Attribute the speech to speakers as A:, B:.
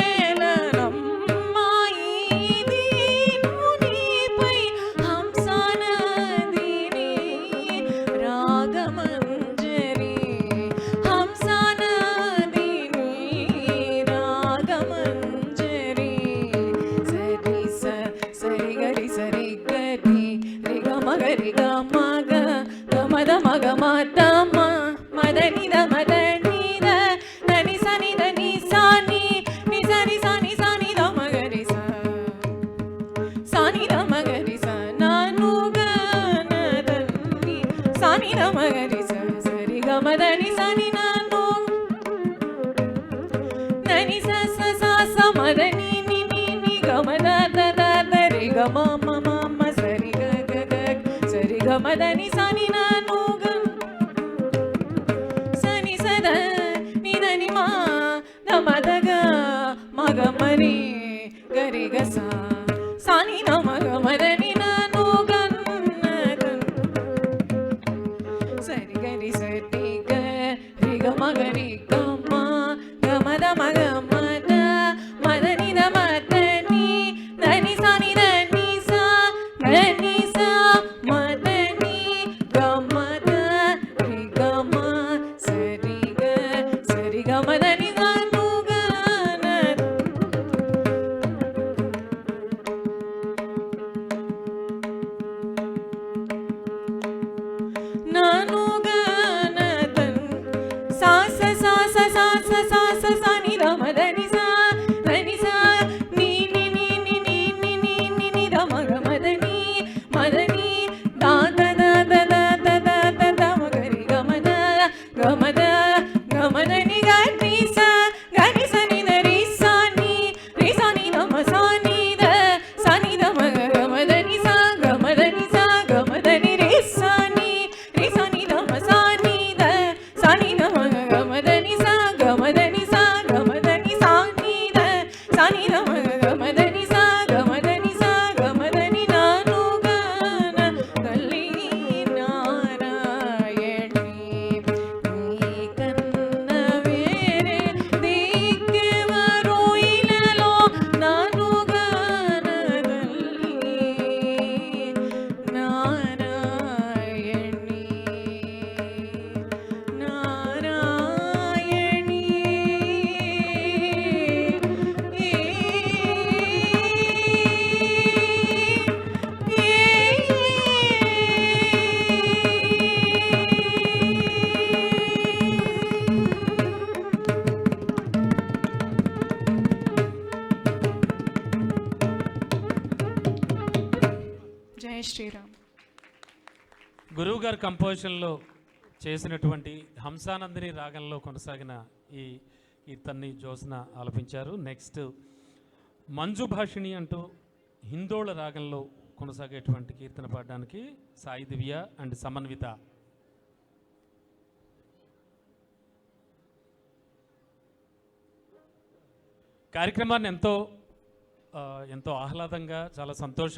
A: పంతమేలనమ్మ ఈ గ మ మ మ మ సరి గ గ గ సరి గ మ ద ని స ని న ను గ స ని స ద ని ద ని మ ద మ ద గ మ గ మ రి గ రి గ స స ని న మ గ మ ద ని న ను గ న గ సరి గ రి స రి గ రి గ మ గ రి గ మ గ మ ద మ గ మ ద మ ద ని ద మ ద ని ద ని స ని ద ని స గ ని స మ ద ని గ మ ద రి గ మ సరి గ మ ద ని ద ను గ న నాను గ న దన్ సా స సా స సా స సా స సా ని ద మ ద ని స ద ని స ని ని ని ని ని ని ని ని ని ద మ గ మ ద ని దా ద ద ద ద ద ద ద ద మ గ రి గ మ ద ని గ ని స గ ని స ని ద రి స ని ద మ స ని ద మ గ గ మ ద ని స గ మ ద ని స గ మ ద ని రి స ని ద మ స ని ద మ గ గ మ ద ని స గ మ ద ని స గ మ ద ని స ని ద మ గ గ మ ద ని స గ మ ద ని స గ మ ద ని నా ను గ న తల్లి నారాయణి నీ కన్న వేరే దిక్కెవరు ఇలలో నాను గ న తల్లి నారాయణి నారాయణి జై శ్రీరామ్.
B: గురువు గారి కంపోజిషన్లో చేసినటువంటి హంసానందిని రాగంలో కొనసాగిన ఈ కీర్తన్ని జ్యోత్స్న ఆలపించారు. నెక్స్ట్ మంజు భాషిణి అంటూ హిందోళ రాగంలో కొనసాగేటువంటి కీర్తన పాడడానికి సాయి దివ్య అండ్ సమన్విత. కార్యక్రమాన్ని ఎంతో ఆహ్లాదంగా చాలా సంతోషంగా